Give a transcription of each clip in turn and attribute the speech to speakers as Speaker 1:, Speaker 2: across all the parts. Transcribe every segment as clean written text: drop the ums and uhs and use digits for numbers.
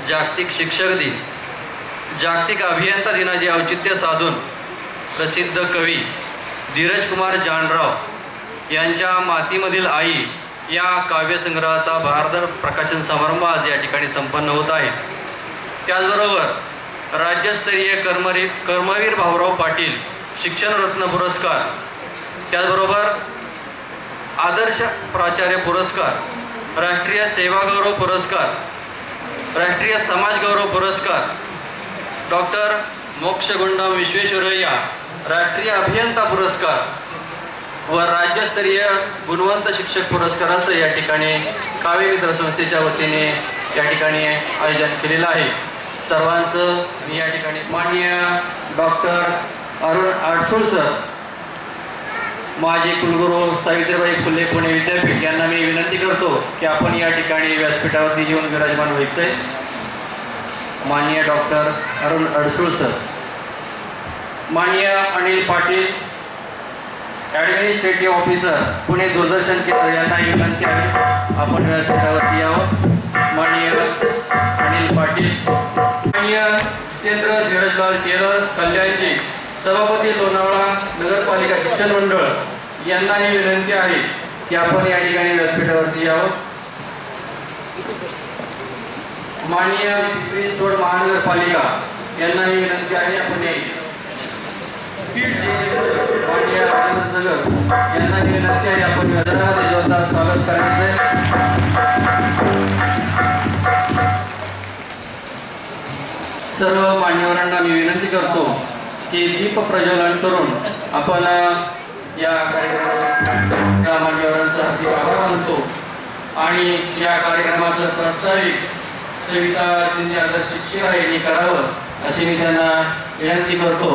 Speaker 1: जागतिक शिक्षक दिन, जागतिक अभियंता दिनाचे औचित्य साधून प्रसिद्ध कवी धीरज कुमार जानराव यांच्या मातीमधील आई या काव्यसंग्रहाचा भारदर प्रकाशन समारंभ आज या ठिकाणी संपन्न होत आहे। त्याचबरोबर राज्यस्तरीय कर्मवीर भाऊराव पाटील शिक्षणरत्न पुरस्कार, त्याचबरोबर आदर्श प्राचार्य पुरस्कार, राष्ट्रीय सेवागौरव पुरस्कार, राष्ट्रीय समाज गौरव पुरस्कार, डॉक्टर मोक्षगुंडम विश्वेश्वरय्या राष्ट्रीय अभियंता पुरस्कार व राज्यस्तरीय गुणवंत शिक्षक पुरस्काराचं या ठिकाणी काव्य मित्र संस्थेच्या वतीने या ठिकाणी आयोजन केलेलं आहे। सर्वांचं मी या ठिकाणी माननीय डॉक्टर अरुण अडसूळ सर, माजी कुलगुरू सावित्रीबाई फुले पुणे विद्यापीठ यांना मी विनंती करतो की आपण या ठिकाणी व्यासपीठावरती येऊन विराजमान व्हायचे। माननीय डॉक्टर अरुण अडसूळ सर, माननीय अनिल पाटील ॲडमिनिस्ट्रेटिव्ह ऑफिसर पुणे दूरदर्शन केंद्र यांना विनंती आहे आपण व्यासपीठावरती यावं। माननीय अनिल पाटील, माननीय जितेंद्र धीरजलाल केरळ कल्याणजी सभापती लोणावळा नगरपालिका शिक्षण मंडळ यांनाही विनंती आहे की आपण या ठिकाणी व्यासपीठावरती यावं। माननीय पिंपरी महानगरपालिका यांनाही विनंती आहे आपण माननीय राजेंद्रनगर यांनाही विनंती आहे आपण मैदानामध्ये जोरदार स्वागत करायचं। सर्व मान्यवरांना मी विनंती करतो की दीप प्रज्वलन करून आपण या कार्यक्रमाच्या मान्यवरांचा हार्दिक आभार मानतो आणि या कार्यक्रमाचं प्रस्तावित सविता शिंदे आदर्श शिक्षिका यांनी करावं अशी मी त्यांना विनंती करतो।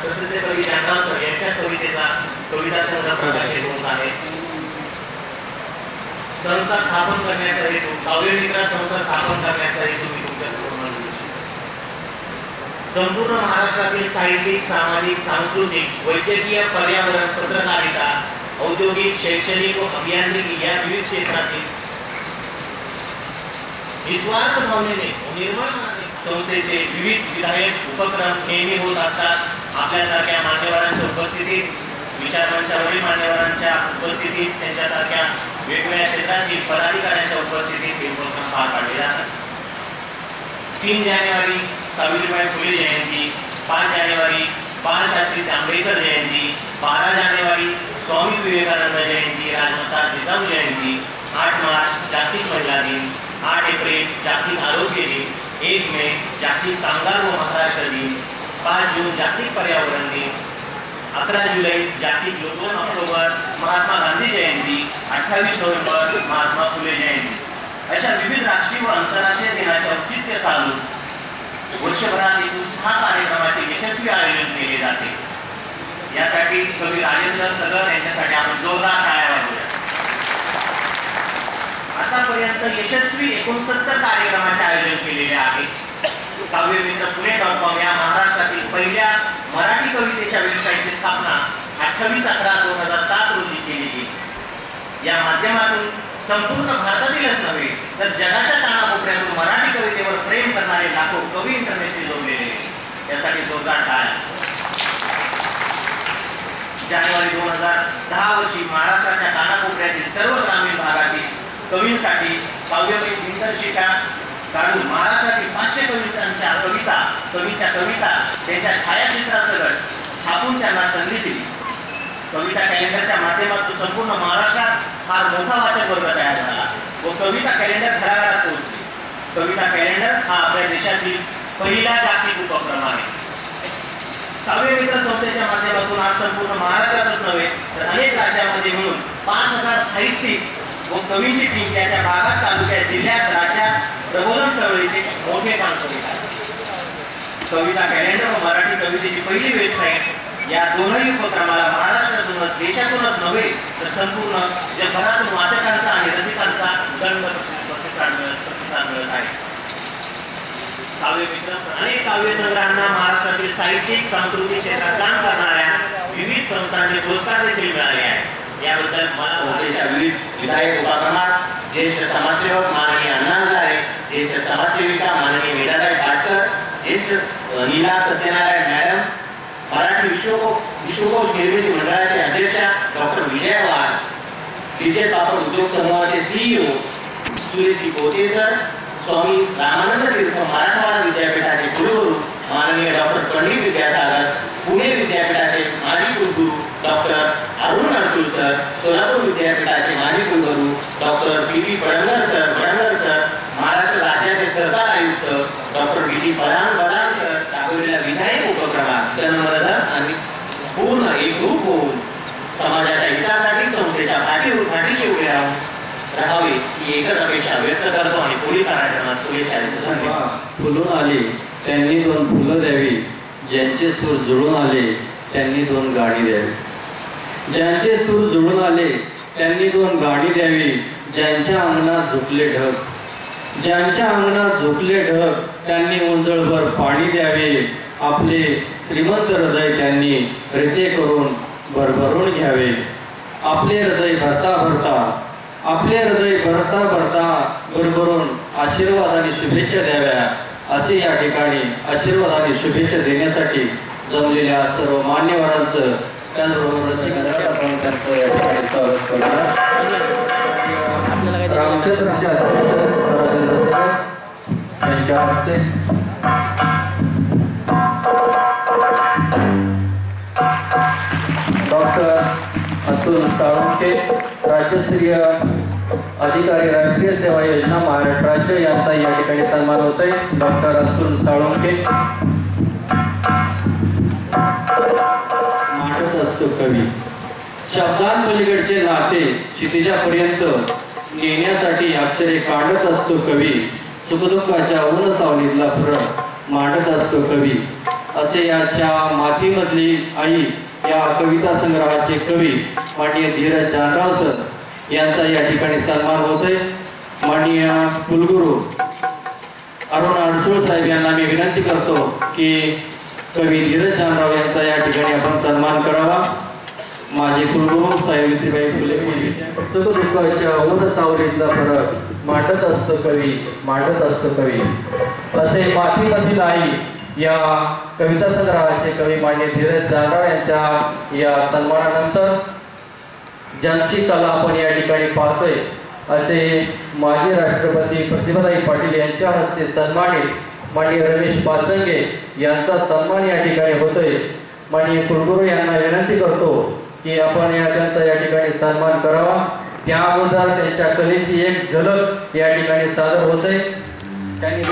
Speaker 2: प्रसिद्ध कवी जानराव सर यांच्या कवितेचा कविता संग्रह प्रकाशित होत आहे। संस्था स्थापन करण्याचा हेतू, काव्य मित्र संस्था स्थापन करण्याचा हेतू मी तुमच्यासमोर संपूर्ण महाराष्ट्रातील साहित्यिक, सामाजिक, सांस्कृतिक, वैद्यकीय, पर्यावरण, पत्रकारिता, औद्योगिक, शैक्षणिक व अभियांत्रिकी या विविध क्षेत्रातील निस्वार्थ भावनेने निर्मळ संस्थेचे विविध विधायक उपक्रम नेहमी होत असतात। आपल्यासारख्या मान्यवरांच्या उपस्थितीत, विचारमंचावरील मान्यवरांच्या उपस्थितीत, त्यांच्यासारख्या वेगवेगळ्या क्षेत्रातील पदाधिकाऱ्यांच्या उपस्थितीत हे उपक्रम पार पाडले जातात। 3 जानेवारी सावित्रीबाई फुले जयंती, 5 जानेवारी बाळशास्त्री जांभेकर जयंती, 12 जानेवारी स्वामी विवेकानंद जयंती, राजमाता जिजाऊ जयंती, 8 मार्च जागतिक महिला दिन, 8 एप्रिल जागतिक आरोग्य दिन, 1 मे जागतिक कामगार व महाराष्ट्र दिन, 5 जून जागतिक पर्यावरण दिन, 11 जुलै जागतिक योग, 2 ऑक्टोबर महात्मा गांधी जयंती, 28 नोव्हेंबर महात्मा फुले जयंती अशा विविध राष्ट्रीय व आंतरराष्ट्रीय दिनाचे औचित्य साधून वर्षभरात एकूण 6 कार्यक्रमाचे यशस्वी आयोजन केले जाते। यासाठी कवी राजेंद्र सगर यांच्यासाठी आपण जोरदार टाळ्या वाजवूया। आतापर्यंत यशस्वी 69 कार्यक्रमाचे आयोजन केलेले आहे। काव्यमित्र पुणे.com या महाराष्ट्रातील पहिल्या मराठी कवितेच्या वेबसाईटची स्थापना 28/11/2007 रोजी केली गेली। या माध्यमातून संपूर्ण भारतातीलच नव्हे तर जगाच्या कानाकोपऱ्यातून मराठी कवितेवर प्रेम करणारे लाखो कवी इंटरनेटशी जोडलेले, यासाठी जोरदार टाळ्या। जानेवारी 2010 वर्षी महाराष्ट्राच्या कानाकोपऱ्यातील सर्व ग्रामीण भागातील कवींसाठी काव्यमित्र दिनदर्शिका काढून महाराष्ट्रातील 500 कवींच्या कविता त्यांच्या छायाचित्रासकट छापून त्यांना संधी दिली। कविता कॅलेंडरच्या माध्यमातून संपूर्ण महाराष्ट्रात फार मोठा वाचक वर्ग तयार झाला व कविता कॅलेंडर घराघरात पोहोचली। कविता कॅलेंडर हा आपल्या देशातील पहिला जागतिक उपक्रम आहे। काव्यमित्र संस्थेच्या माध्यमातून आज संपूर्ण महाराष्ट्रातच नव्हे तर अनेक राज्यांमध्ये मिळून 5000 साहित्यिक व कवींची टीम त्याच्या भागात, तालुक्यात, जिल्ह्यात, राज्यात प्रबोधन चळवळीचे मोठे काम करीत आहे। कविता कॅलेंडर व मराठी कवितेची पहिली वेबसाईट या दोन्ही उपक्रमाला महाराष्ट्रातूनच देशातूनच नव्हे तर संपूर्ण जगभरातून वाचकांचा आणि रसिकांचा दंड प्रतिसाद मिळत आहे. काव्य मित्र अनेक काव्य संग्रहांना महाराष्ट्रातील साहित्यिक सांस्कृतिक क्षेत्रात काम करणाऱ्या विविध संस्थांचे पुरस्कार देखील मिळाले आहेत. याबद्दल मला संस्थेच्या विविध विधायक उपक्रमात ज्येष्ठ समाजसेवक माननीय अण्णा हजारे, ज्येष्ठ समाजसेविका माननीय वेदाताई पाटकर, ज्येष्ठ नीला सत्यनारायण मॅडम, मराठी विश्वकोश निर्मिती मंडळाचे अध्यक्ष डॉक्टर विजय वाघ, विजय पापड उद्योग समूहाचे CEO सुरेश कोटेकर, स्वामी रामानंद तीर्थ मराठवाडा विद्यापीठाचे कुलगुरू माननीय डॉक्टर पंडित विद्यासागर, पुणे विद्यापीठाचे माजी कुलगुरू डॉक्टर अरुण अडसूळ सर, सोलापूर विद्यापीठाचे माजी कुलगुरू डॉक्टर PV पडंगर सर, महाराष्ट्र राज्याचे सरकार आयुक्त डॉक्टर BT बदान सर राबवलेल्या विधायक उपक्रमात जन्मदत्त आणि पूर्ण एकरूप होऊन समाजाच्या हितासाठी संस्थेच्या पाठीशी उभे राहावे ही एकच अपेक्षा व्यक्त करतो आणि पुढील कार्यक्रमात
Speaker 1: फुलून आले त्यांनी 2 फुलं द्यावी, ज्यांचे सूर जुळून आले त्यांनी 2 गाणी द्यावी. ज्यांचे सूर जुळून आले त्यांनी 2 गाणी द्यावी. ज्यांच्या अंगणात झुकले ढग, ज्यांच्या अंगणात झुकले ढग त्यांनी उंजळभर पाणी द्यावे. आपले श्रीमंत हृदय त्यांनी रिते करून भरभरून घ्यावे. आपले हृदय भरता भरभरून आशीर्वाद आणि शुभेच्छा द्याव्या. असे या ठिकाणी आशीर्वाद आणि शुभेच्छा देण्यासाठी जमलेल्या सर्व मान्यवरांचं त्याचबरोबर रसिकांचं आपण त्यांचं या ठिकाणी स्वागत करणार. रामचंद्र यांच्या हस्ते डॉक्टर अतुल साळुंखे, राज्यस्तरीय अधिकारी राष्ट्रीय सेवा योजना महाराष्ट्र राज्य यांचा या ठिकाणी सन्मान होतोय. डॉक्टर अतुल साळुंखे. मांडत असतो कवी शब्दांपलीकडचे नाते क्षितिजापर्यंत नेण्यासाठी अक्षरे काढत असतो कवी. सुखदुःखाच्या ऊन सावलीतला फरक मांडत असतो कवी. असे याच्या मातीमधली आई या कविता संग्रहाचे कवी माननीय धीरज जानराव सर यांचा या ठिकाणी सन्मान होतोय. माननीय कुलगुरू अरुण अडसूळ साहेब यांना मी विनंती करतो की कवी धीरज जानराव यांचा या ठिकाणी आपण सन्मान करावा. माझे कुलगुरू सावित्रीबाई फुले. सुखदुःखाच्या ऊन सावलीतला फरक मांडत असतो कवी. असे मातीमधील आई या कविता संग्रहाचे कवी मान्य धीरज जानराव यांच्या या सन्मानानंतर ज्यांची कला आपण या ठिकाणी पाहतोय असे माजी राष्ट्रपती प्रतिभाताई पाटील यांच्या हस्ते सन्मानित माननीय रमेश पाचंगे यांचा सन्मान या ठिकाणी होतोय. माननीय कुलगुरू यांना विनंती करतो की आपण त्यांचा या ठिकाणी सन्मान करावा. त्या अगोदर त्यांच्या कलेची एक झलक या ठिकाणी सादर होते. त्यांनी